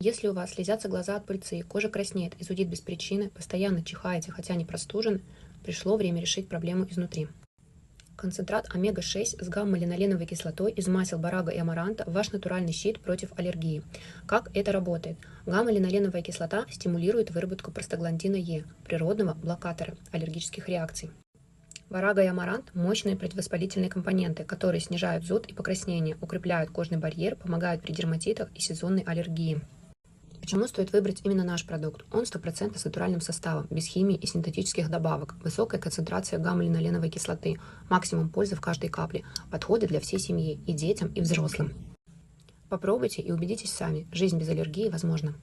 Если у вас слезятся глаза от пыльцы, кожа краснеет и зудит без причины, постоянно чихаете, хотя не простужены, пришло время решить проблему изнутри. Концентрат омега-6 с гамма-линоленовой кислотой из масел барага и амаранта – ваш натуральный щит против аллергии. Как это работает? Гамма-линоленовая кислота стимулирует выработку простагландина Е, природного блокатора аллергических реакций. Барага и амарант – мощные противовоспалительные компоненты, которые снижают зуд и покраснение, укрепляют кожный барьер, помогают при дерматитах и сезонной аллергии. Почему стоит выбрать именно наш продукт? Он 100% с натуральным составом, без химии и синтетических добавок, высокая концентрация гамма-линоленовой кислоты, максимум пользы в каждой капле, подходы для всей семьи, и детям, и взрослым. Попробуйте и убедитесь сами, жизнь без аллергии возможна.